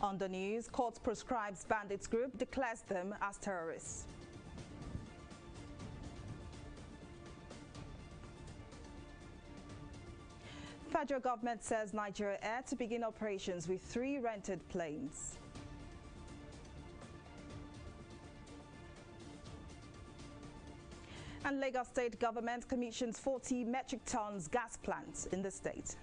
On the news, court proscribes bandits group, declares them as terrorists. Federal government says Nigeria Air to begin operations with 3 rented planes. And Lagos State government commissions 40 metric tons gas plants in the state.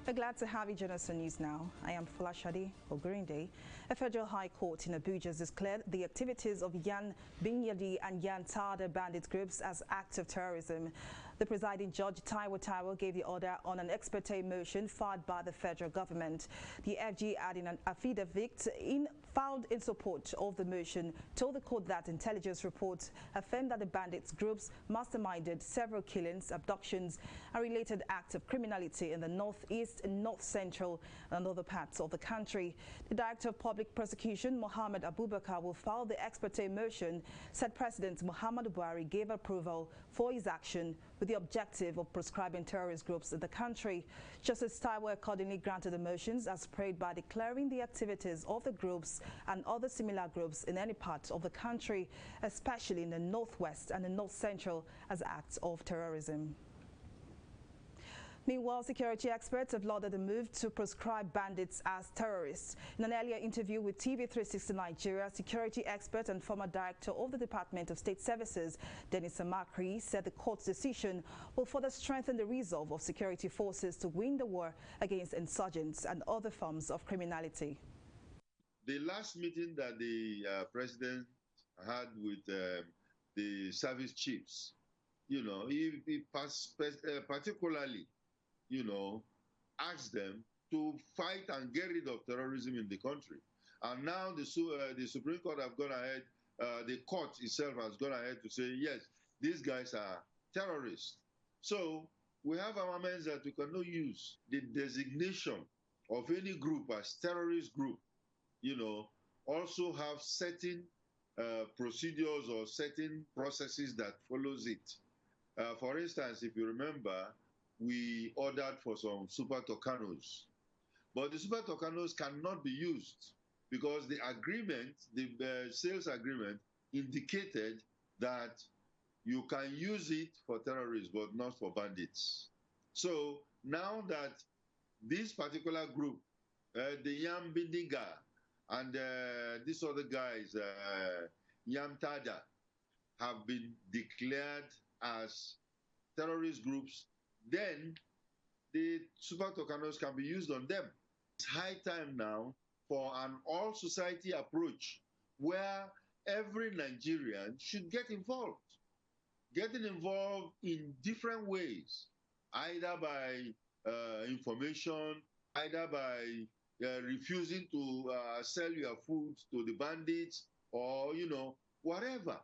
We're glad to have you join us on News Now. I am Folashade Ogurinde. A federal high court in Abuja has declared the activities of Yan Binyadi and Yan Tada bandit groups as acts of terrorism. The presiding judge, Taiwo, gave the order on an ex parte motion filed by the federal government. The FG, adding an affidavit filed in support of the motion, told the court that intelligence reports affirmed that the bandits groups masterminded several killings, abductions, and related acts of criminality in the northeast, north central, and other parts of the country. The Director of Public Prosecution, Mohammed Abubakar, will file the ex parte motion, said President Muhammadu Buhari gave approval for his action with the objective of proscribing terrorist groups in the country. Justice Taiwo accordingly granted the motions as prayed by declaring the activities of the groups and other similar groups in any part of the country, especially in the northwest and the north central, as acts of terrorism. Meanwhile, security experts have lauded the move to proscribe bandits as terrorists. In an earlier interview with TV360 Nigeria, security expert and former director of the Department of State Services, Dennis Amakri, said the court's decision will further strengthen the resolve of security forces to win the war against insurgents and other forms of criminality. The last meeting that the president had with the service chiefs, he particularly asked them to fight and get rid of terrorism in the country. And now the Supreme Court have gone ahead, the court itself has gone ahead to say, yes, these guys are terrorists. So we have armaments that we cannot use. The designation of any group as terrorist group, also have certain procedures or certain processes that follows it. For instance, if you remember, we ordered for some super Tucanos. But the super Tucanos cannot be used because the agreement, the sales agreement, indicated that you can use it for terrorists, but not for bandits. So now that this particular group, the Yam Bindiga and these other guys, Yam Tada, have been declared as terrorist groups, then the super Tucanos can be used on them. It's high time now for an all-society approach where every Nigerian should get involved. Getting involved in different ways, either by information, either by refusing to sell your food to the bandits, or, whatever.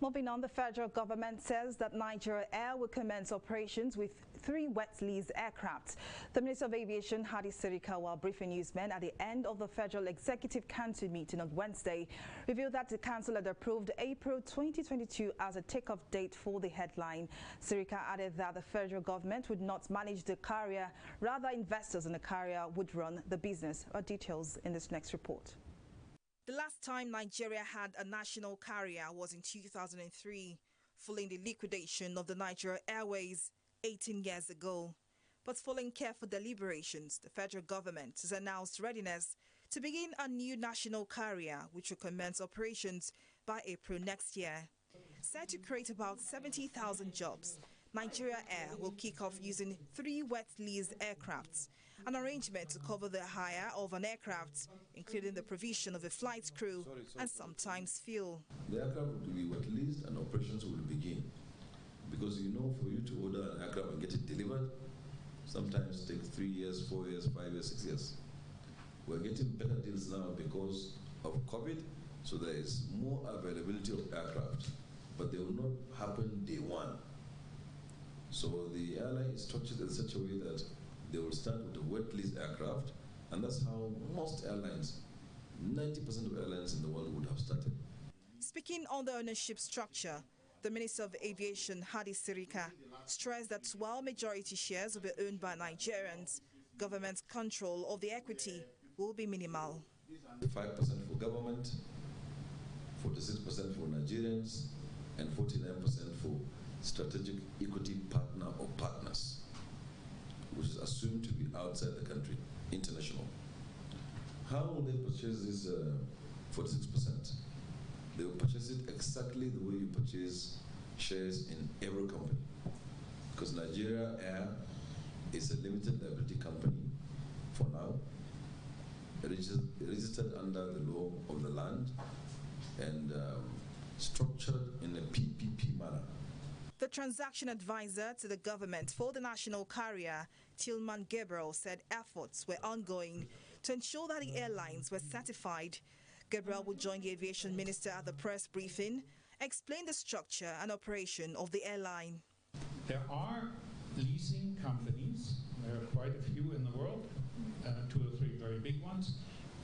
Moving on, the federal government says that Nigeria Air will commence operations with 3 wet lease aircraft. The Minister of Aviation, Hadi Sirika, while briefing newsmen at the end of the Federal Executive Council meeting on Wednesday, revealed that the Council had approved April 2022 as a takeoff date for the headline. Sirika added that the federal government would not manage the carrier, rather investors in the carrier would run the business. Our details in this next report. The last time Nigeria had a national carrier was in 2003, following the liquidation of the Nigeria Airways 18 years ago. But following careful deliberations, the federal government has announced readiness to begin a new national carrier, which will commence operations by April next year. Set to create about 70,000 jobs, Nigeria Air will kick off using 3 wet leased aircrafts, an arrangement to cover the hire of an aircraft, including the provision of a flight crew and sometimes fuel. The aircraft will be wet leased and operations will begin. Because for you to order an aircraft and get it delivered, sometimes takes 3 years, 4 years, 5 years, 6 years. We're getting better deals now because of COVID, so there is more availability of aircraft, but they will not happen day one. So the airline is structured in such a way that they will start with a wet lease aircraft, and that's how most airlines, 90% of airlines in the world would have started. Speaking on the ownership structure, The Minister of Aviation, Hadi Sirika, stressed that while majority shares will be owned by Nigerians, government control of the equity will be minimal. 5% for government, 46% for Nigerians, and 49% for strategic equity partner or partners, which is assumed to be outside the country, international. How will they purchase this 46%? They will purchase it exactly the way you purchase shares in every company. Because Nigeria Air is a limited liability company for now, registered under the law of the land and structured in a PPP manner. The transaction advisor to the government for the national carrier, Tilman Gabriel, said efforts were ongoing to ensure that the airlines were certified. Gabriel will join the aviation minister at the press briefing, explain the structure and operation of the airline. There are leasing companies, there are quite a few in the world, 2 or 3 very big ones,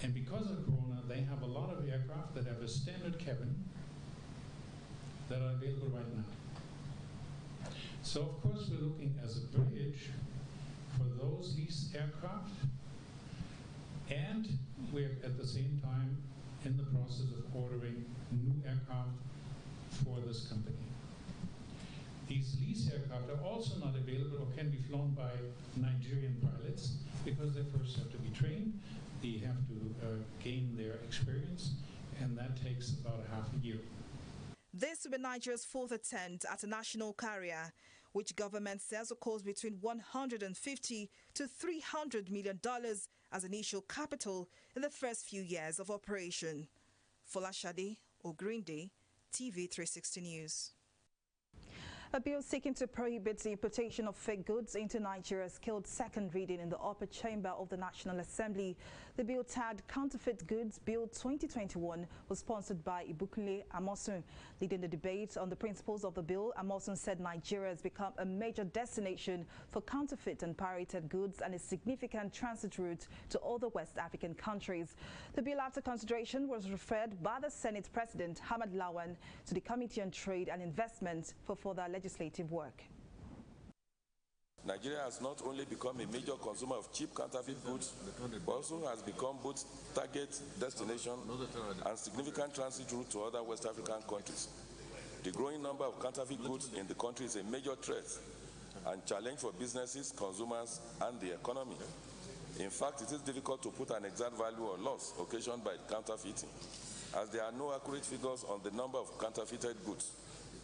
and because of Corona, they have a lot of aircraft that have a standard cabin that are available right now. So of course we're looking as a bridge for those leased aircraft, and we're at the same time in the process of ordering new aircraft for this company. These lease aircraft are also not available or can be flown by Nigerian pilots because they first have to be trained, they have to gain their experience, and that takes about half a year. This will be Nigeria's 4th attempt at a national carrier, which government says will cost between $150 to $300 million as initial capital in the first few years of operation. Folashade Ogrinde, TV360 News. A bill seeking to prohibit the importation of fake goods into Nigeria has killed second reading in the upper chamber of the National Assembly. The bill, tagged Counterfeit Goods Bill 2021, was sponsored by Ibukunle Amosun. Leading the debate on the principles of the bill, Amosun said Nigeria has become a major destination for counterfeit and pirated goods and a significant transit route to other West African countries. The bill, after consideration, was referred by the Senate President Hamad Lawan to the Committee on Trade and Investment for further legislative work. Nigeria has not only become a major consumer of cheap counterfeit goods, but also has become both target destination and significant transit route to other West African countries. The growing number of counterfeit goods in the country is a major threat and challenge for businesses, consumers, and the economy. In fact, it is difficult to put an exact value or loss occasioned by counterfeiting, as there are no accurate figures on the number of counterfeited goods,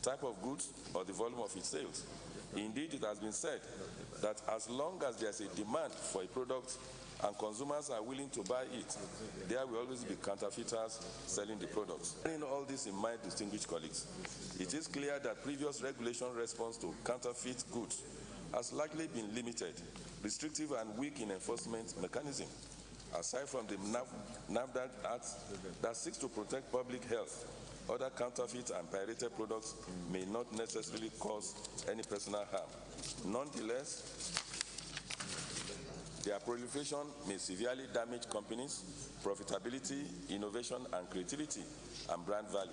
type of goods, or the volume of its sales. Indeed, it has been said that as long as there's a demand for a product and consumers are willing to buy it, there will always be counterfeiters selling the products. Bearing all this in mind, distinguished colleagues, it is clear that previous regulation response to counterfeit goods has likely been limited, restrictive, and weak in enforcement mechanism. Aside from the NAFDAC Act that seeks to protect public health, other counterfeit and pirated products may not necessarily cause any personal harm. Nonetheless, their proliferation may severely damage companies' profitability, innovation, and creativity, and brand value.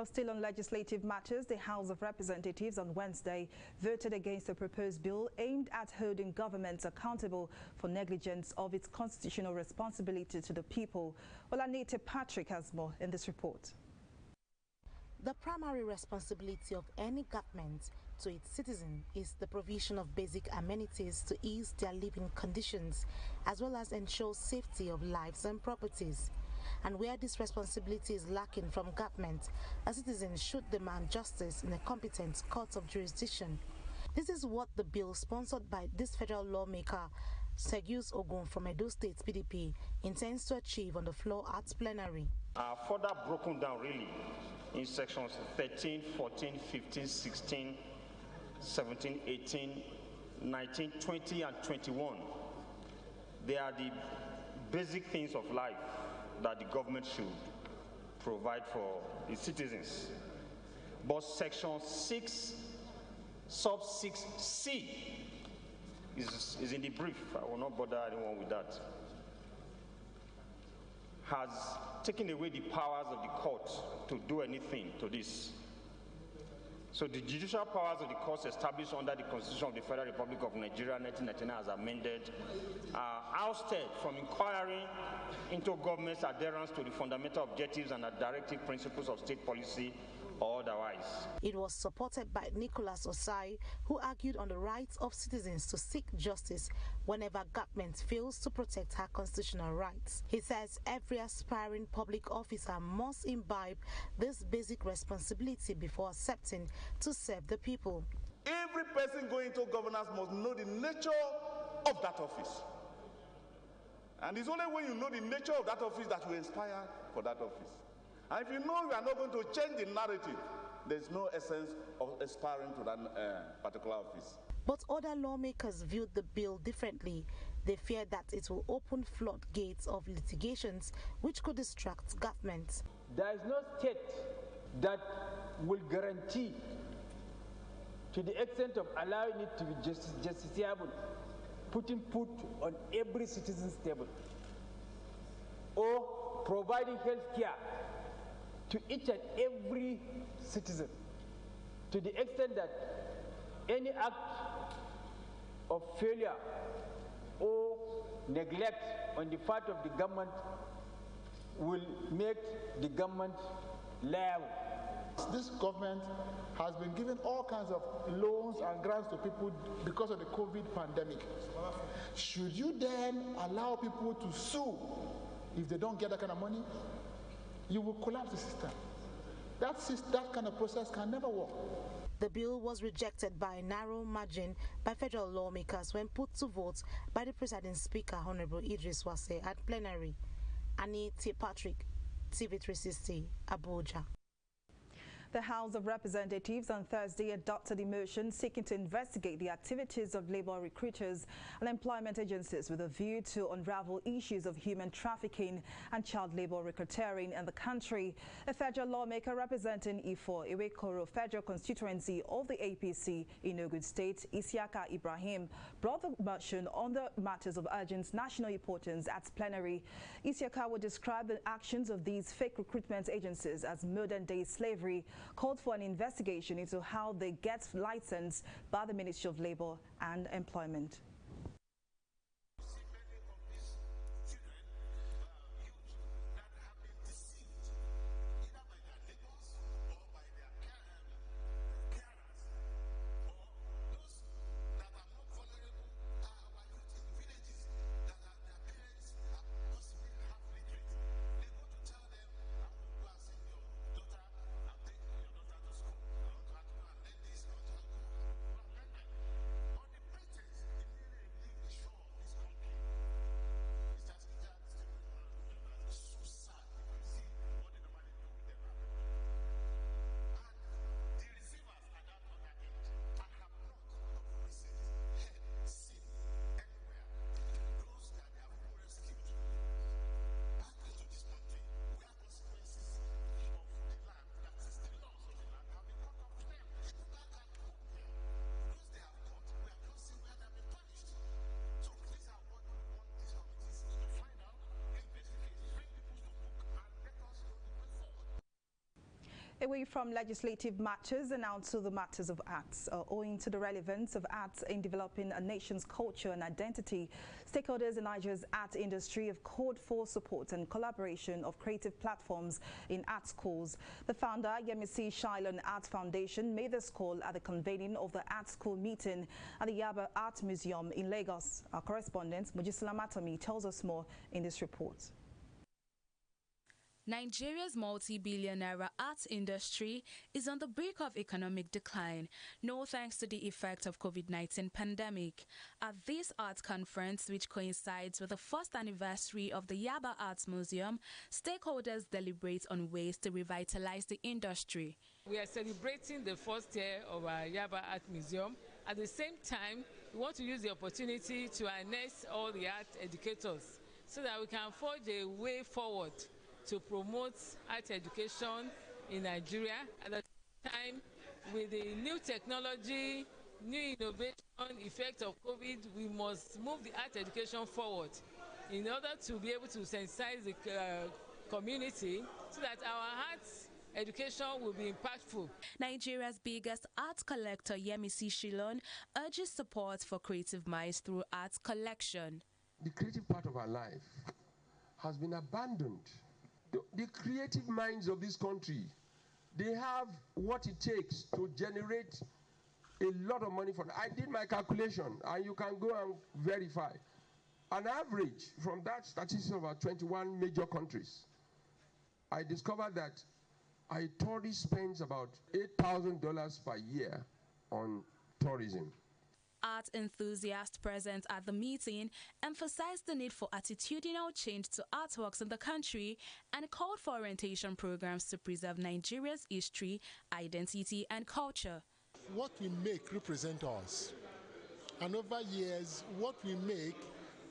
Still on legislative matters, the House of Representatives on Wednesday voted against a proposed bill aimed at holding governments accountable for negligence of its constitutional responsibility to the people. Well, Anita Patrick has more in this report. The primary responsibility of any government to its citizens is the provision of basic amenities to ease their living conditions, as well as ensure safety of lives and properties. And where this responsibility is lacking from government, a citizen should demand justice in a competent court of jurisdiction. This is what the bill sponsored by this federal lawmaker, Segius Ogun from Edo State PDP, intends to achieve on the floor at plenary. Further broken down really in sections 13, 14, 15, 16, 17, 18, 19, 20, and 21. They are the basic things of life that the government should provide for its citizens. But section 6, sub 6C is in the brief. I will not bother anyone with that. Has taken away the powers of the court to do anything to this. So the judicial powers of the courts established under the Constitution of the Federal Republic of Nigeria 1999 as amended are ousted from inquiry into government's adherence to the fundamental objectives and the directive principles of state policy or otherwise. It was supported by Nicholas Osai, who argued on the rights of citizens to seek justice whenever government fails to protect her constitutional rights. He says every aspiring public officer must imbibe this basic responsibility before accepting to serve the people. Every person going into governance must know the nature of that office. And it's only when you know the nature of that office that you inspire for that office. And if you know you are not going to change the narrative, there's no essence of aspiring to that particular office. But other lawmakers viewed the bill differently. They fear that it will open floodgates of litigations which could distract government. There is no state that will guarantee, to the extent of allowing it to be justiciable, putting food on every citizen's table, or providing health care to each and every citizen, to the extent that any act of failure or neglect on the part of the government will make the government liable. This government has been giving all kinds of loans and grants to people because of the COVID pandemic. Should you then allow people to sue if they don't get that kind of money? You will collapse the system. That kind of process can never work. The bill was rejected by a narrow margin by federal lawmakers when put to vote by the presiding speaker, Honorable Idris Wase, at plenary. Annie T. Patrick, TV360, Abuja. The House of Representatives on Thursday adopted a motion seeking to investigate the activities of labor recruiters and employment agencies with a view to unravel issues of human trafficking and child labor racketeering in the country. A federal lawmaker representing Ifo Iwekoro Federal Constituency of the APC in Ogun State, Isiaka Ibrahim, brought the motion on the matters of urgent national importance at plenary. Isiaka would describe the actions of these fake recruitment agencies as modern-day slavery, called for an investigation into how they get licensed by the Ministry of Labor and Employment. Away from legislative matters and now to the matters of arts. Owing to the relevance of arts in developing a nation's culture and identity, stakeholders in Nigeria's art industry have called for support and collaboration of creative platforms in art schools. The founder, Yemisi Shylon Art Foundation, made this call at the convening of the art school meeting at the Yaba Art Museum in Lagos. Our correspondent, Mujisla Matomi, tells us more in this report. Nigeria's multi-billion-naira art industry is on the brink of economic decline, no thanks to the effect of COVID-19 pandemic. At this art conference, which coincides with the first anniversary of the Yaba Art Museum, stakeholders deliberate on ways to revitalize the industry. We are celebrating the first year of our Yaba Art Museum. At the same time, we want to use the opportunity to harness all the art educators so that we can forge a way forward to promote art education in Nigeria. At the time, with the new technology, new innovation, effect of COVID, we must move the art education forward in order to be able to sensitize the community so that our arts education will be impactful. Nigeria's biggest art collector, Yemisi Shilon, urges support for creative minds through art collection. The creative part of our life has been abandoned. The creative minds of this country, they have what it takes to generate a lot of money for them. I did my calculation, and you can go and verify. An average from that statistics of about 21 major countries, I discovered that a tourist spends about $8,000 per year on tourism. Art enthusiasts present at the meeting emphasized the need for attitudinal change to artworks in the country and called for orientation programs to preserve Nigeria's history, identity, and culture. What we make represents us. And over years, what we make,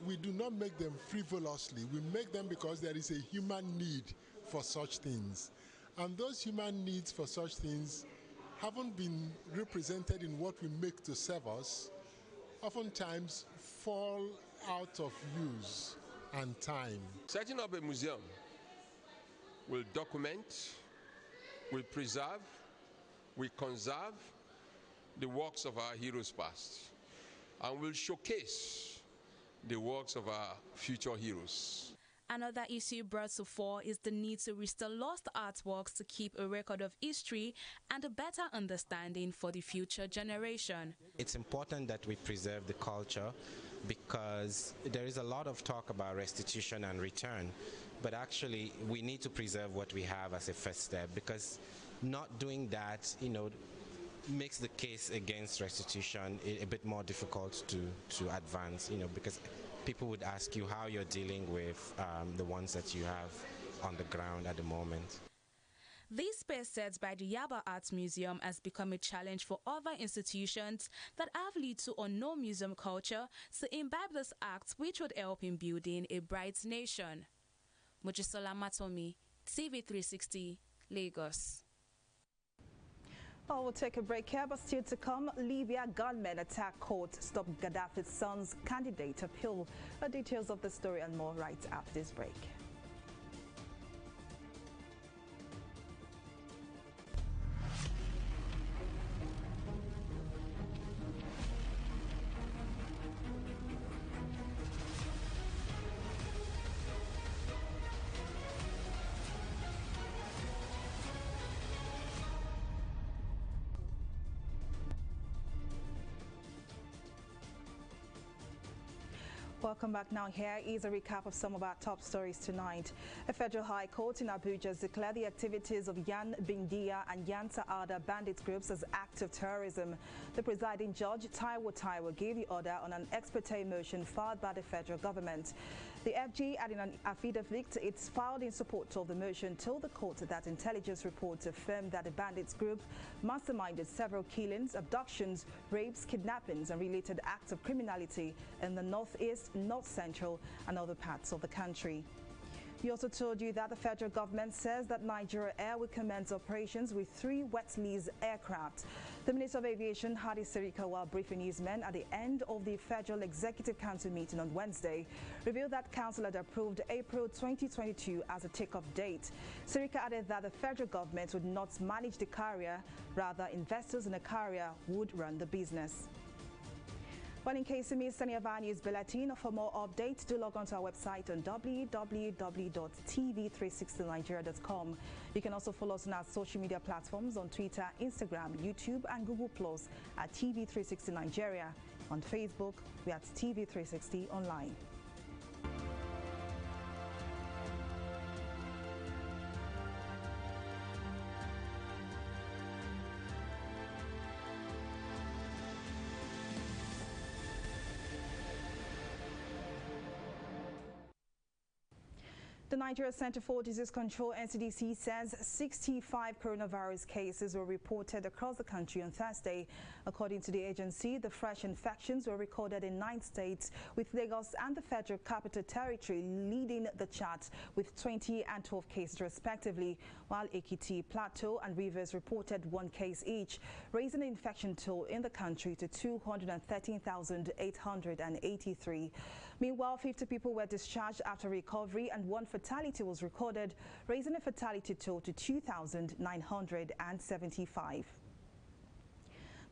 we do not make them frivolously. We make them because there is a human need for such things. And those human needs for such things haven't been represented in what we make to serve us, oftentimes fall out of use and time. Setting up a museum will document, will preserve, will conserve the works of our heroes past, and will showcase the works of our future heroes. Another issue brought to fore is the need to restore lost artworks to keep a record of history and a better understanding for the future generation. It's important that we preserve the culture because there is a lot of talk about restitution and return, but actually we need to preserve what we have as a first step, because not doing that, makes the case against restitution a bit more difficult to advance, because people would ask you how you're dealing with the ones that you have on the ground at the moment. This space set by the Yaba Arts Museum has become a challenge for other institutions that have little or no museum culture to imbibe this act, which would help in building a bright nation. Mojisola Matomi, TV360, Lagos. Well, we'll take a break here, but still to come, Libya gunmen attack court, stop Gaddafi's son's candidate appeal. The details of the story and more right after this break. Welcome back. Now here is a recap of some of our top stories tonight. A federal high court in Abuja has declared the activities of Yan Bindia and Yan Ta'ada bandit groups as acts of terrorism. The presiding judge, Taiwo, gave the order on an ex parte motion filed by the federal government. The FG, adding an affidavit it's filed in support of the motion, told the court that intelligence reports affirmed that the bandits group masterminded several killings, abductions, rapes, kidnappings and related acts of criminality in the northeast, north central and other parts of the country. We also told you that the federal government says that Nigeria Air will commence operations with 3 wet lease aircraft. The Minister of Aviation, Hadi Sirika, while briefing newsmen at the end of the Federal Executive Council meeting on Wednesday, revealed that Council had approved April 2022 as a takeoff date. Sirika added that the federal government would not manage the carrier, rather investors in the carrier would run the business. Well, in case you missed any of our news bulletin, or for more updates, do log on to our website on www.tv360nigeria.com. You can also follow us on our social media platforms on Twitter, Instagram, YouTube, and Google Plus at TV360 Nigeria. On Facebook, we are at TV360 Online. The Nigeria Center for Disease Control, NCDC, says 65 coronavirus cases were reported across the country on Thursday. According to the agency, the fresh infections were recorded in 9 states, with Lagos and the Federal Capital Territory leading the chart with 20 and 12 cases respectively, while Ekiti, Plateau and Rivers reported 1 case each, raising the infection toll in the country to 213,883. Meanwhile, 50 people were discharged after recovery and 1 for fatality was recorded, raising the fatality toll to 2,975.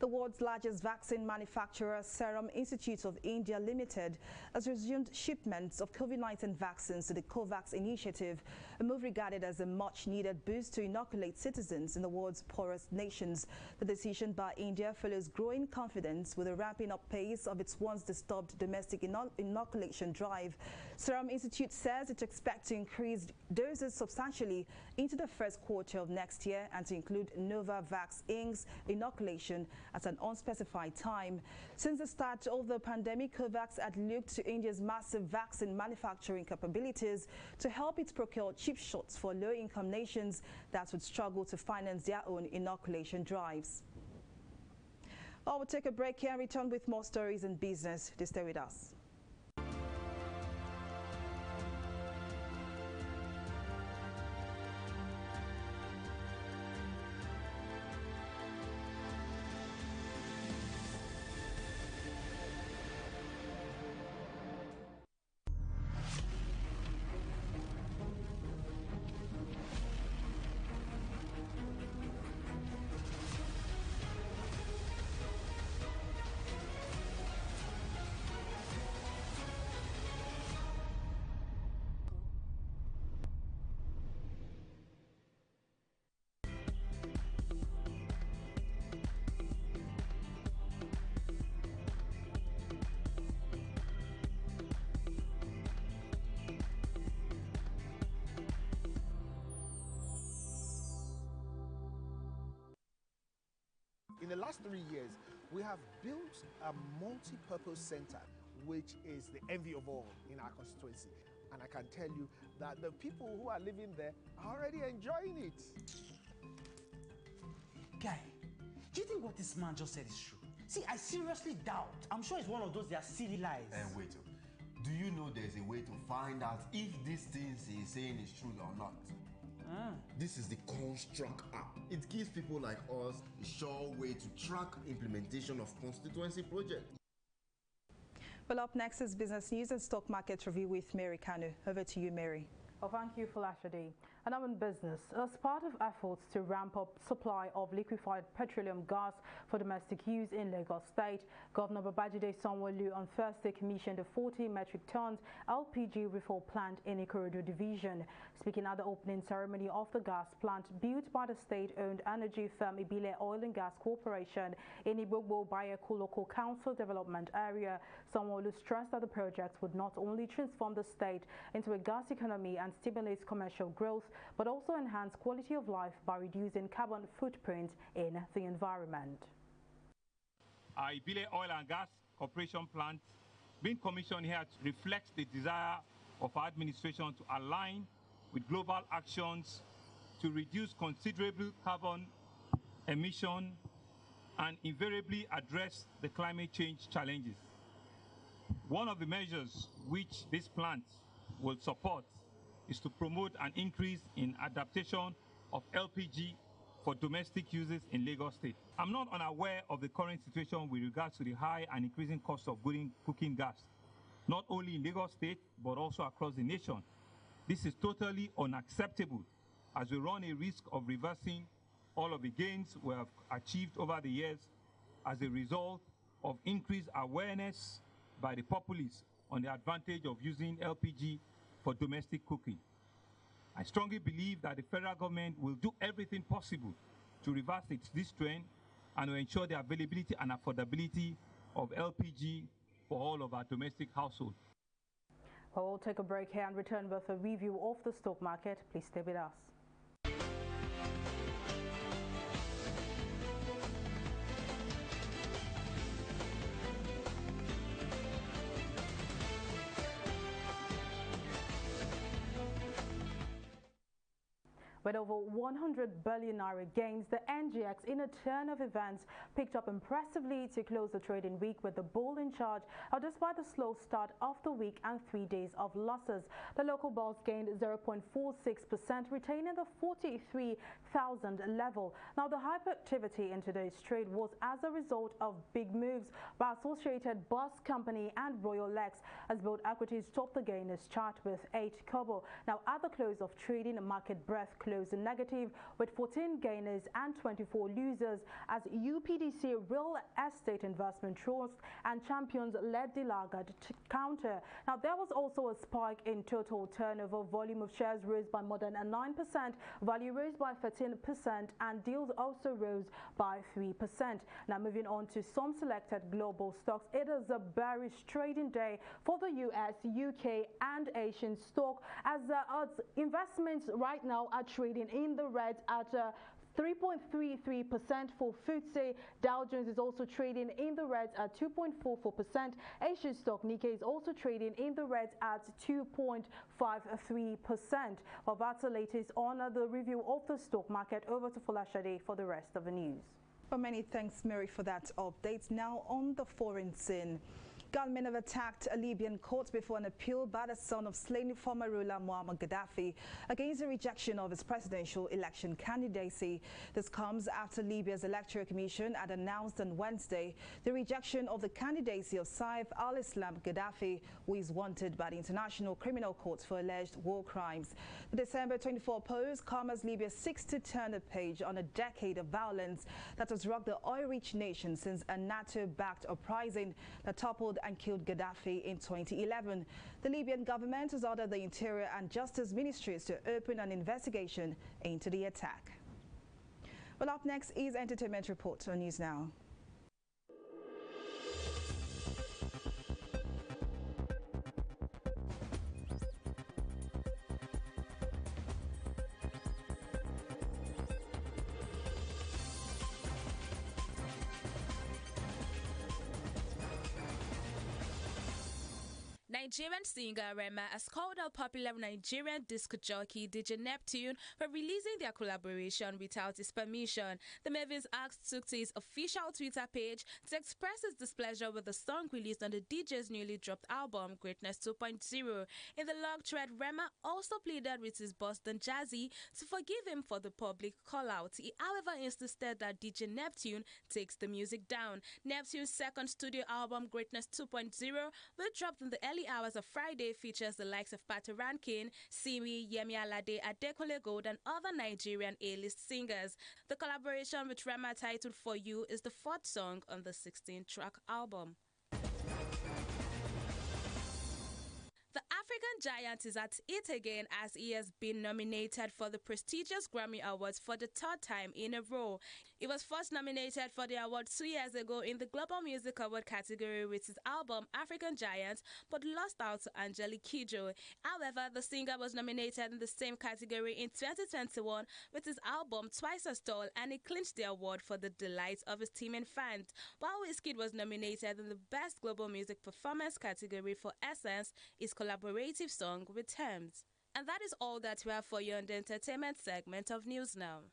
The world's largest vaccine manufacturer, Serum Institute of India Limited, has resumed shipments of COVID-19 vaccines to the COVAX initiative, a move regarded as a much-needed boost to inoculate citizens in the world's poorest nations. The decision by India follows growing confidence with a ramping up pace of its once-disturbed domestic inoculation drive. Serum Institute says it expects to increase doses substantially into the first quarter of next year and to include Novavax Inc.'s inoculation at an unspecified time. Since the start of the pandemic, COVAX had looked to India's massive vaccine manufacturing capabilities to help it procure cheap shots for low-income nations that would struggle to finance their own inoculation drives. Well, we'll take a break here and return with more stories in business. Stay with us. In the last 3 years, we have built a multi-purpose center, which is the envy of all in our constituency. And I can tell you that the people who are living there are already enjoying it. Guy, do you think what this man just said is true? See, I seriously doubt. I'm sure it's one of those their silly lies. And wait, do you know there's a way to find out if these things he's saying is true or not? This is the Construct app. It gives people like us a sure way to track implementation of constituency projects. Well, up next is business news and stock market review with Mary Kanu. Over to you, Mary. Well, thank you, Falashadi. And now in business, as part of efforts to ramp up supply of liquefied petroleum gas for domestic use in Lagos State, Governor Babajide Sanwo-Olu on Thursday commissioned a 40 metric tons LPG refill plant in Ikorodu Division. Speaking at the opening ceremony of the gas plant built by the state-owned energy firm Ibile Oil and Gas Corporation in Igbogbo Bayeku Local Council Development Area, Sanwo-Olu stressed that the project would not only transform the state into a gas economy and stimulate commercial growth, but also enhance quality of life by reducing carbon footprint in the environment. Our Ibile Oil and Gas Corporation plant being commissioned here reflects the desire of our administration to align with global actions to reduce considerable carbon emission and invariably address the climate change challenges. One of the measures which this plant will support is to promote an increase in adaptation of LPG for domestic uses in Lagos State. I'm not unaware of the current situation with regards to the high and increasing cost of cooking gas, not only in Lagos State, but also across the nation. This is totally unacceptable, as we run a risk of reversing all of the gains we have achieved over the years as a result of increased awareness by the populace on the advantage of using LPG for domestic cooking. I strongly believe that the federal government will do everything possible to reverse this trend and to ensure the availability and affordability of LPG for all of our domestic households. Well, we'll take a break here and return with a review of the stock market. Please stay with us. With over 100 billion naira gains, the NGX, in a turn of events, picked up impressively to close the trading week with the bull in charge, despite the slow start of the week and 3 days of losses. The local bulls gained 0.46%, retaining the 43,000 level. Now, the hyperactivity in today's trade was as a result of big moves by Associated Bus Company and Royal Lex, as both equities topped the gainers chart with 8 kobo. Now, at the close of trading, market breadth closed negative with 14 gainers and 24 losers, as UPDC Real Estate Investment Trust and Champions led the laggard counter. Now, there was also a spike in total turnover. Volume of shares rose by more than 9%, value rose by 13%, and deals also rose by 3%. Now, moving on to some selected global stocks, it is a bearish trading day for the US, UK, and Asian stock, as investments right now are trading in the red at 3.33% for FTSE. Dow Jones is also trading in the red at 2.44%. Asian stock Nikkei is also trading in the red at 2.53%. Well, that's the latest on the review of the stock market. Over to Folashade for the rest of the news. Well, many thanks, Mary, for that update. Now on the foreign scene. Gunmen have attacked a Libyan court before an appeal by the son of slain former ruler Muammar Gaddafi against the rejection of his presidential election candidacy. This comes after Libya's Electoral Commission had announced on Wednesday the rejection of the candidacy of Saif al-Islam Gaddafi, who is wanted by the International Criminal Court for alleged war crimes. The December 24 polls come as Libya seeks to turn the page on a decade of violence that has rocked the oil-rich nation since a NATO-backed uprising that toppled and killed Gaddafi in 2011. The Libyan government has ordered the Interior and Justice Ministries to open an investigation into the attack. Well, up next is Entertainment Report on News Now. Nigerian singer Rema has called out popular Nigerian disc jockey DJ Neptune for releasing their collaboration without his permission. The Mavis Axe took to his official Twitter page to express his displeasure with the song released on the DJ's newly dropped album Greatness 2.0. In the log thread, Rema also pleaded with his boss Don Jazzy to forgive him for the public call-out. He, however, insisted that DJ Neptune takes the music down. Neptune's second studio album Greatness 2.0, which dropped in the early hours of Friday, features the likes of Patti Rankin, Simi, Yemi Alade, Adekunle Gold, and other Nigerian A-list singers. The collaboration with Rema, titled For You, is the fourth song on the 16-track album. The African giant is at it again as he has been nominated for the prestigious Grammy Awards for the third time in a row. He was first nominated for the award 2 years ago in the Global Music Award category with his album African Giant, but lost out to Angelique Kidjo. However, the singer was nominated in the same category in 2021 with his album Twice as Tall, and he clinched the award for the delight of his team and fans, while Wizkid was nominated in the Best Global Music Performance category for Essence, his collaborative song with Thames. And that is all that we have for you on the entertainment segment of News Now.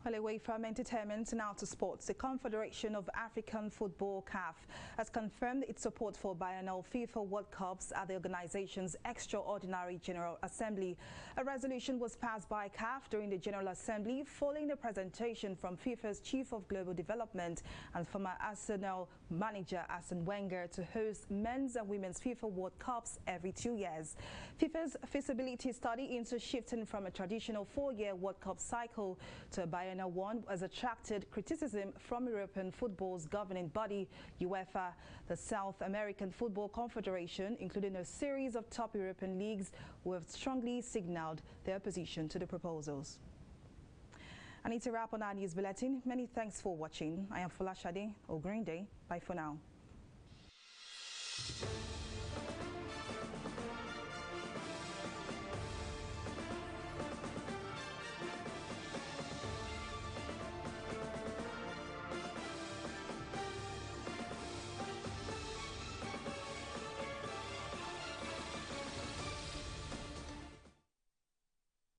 Well, away from entertainment, now to sports. The Confederation of African Football, CAF, has confirmed its support for biennial FIFA World Cups at the organization's Extraordinary General Assembly. A resolution was passed by CAF during the General Assembly following a presentation from FIFA's Chief of Global Development and former Arsenal manager Arsene Wenger to host men's and women's FIFA World Cups every 2 years. FIFA's feasibility study into shifting from a traditional 4-year World Cup cycle to a biennial one has attracted criticism from European football's governing body, UEFA. The South American Football Confederation, including a series of top European leagues, who have strongly signaled their opposition to the proposals. I need to wrap on our news bulletin. Many thanks for watching. I am Folashade. Green Day. Bye for now.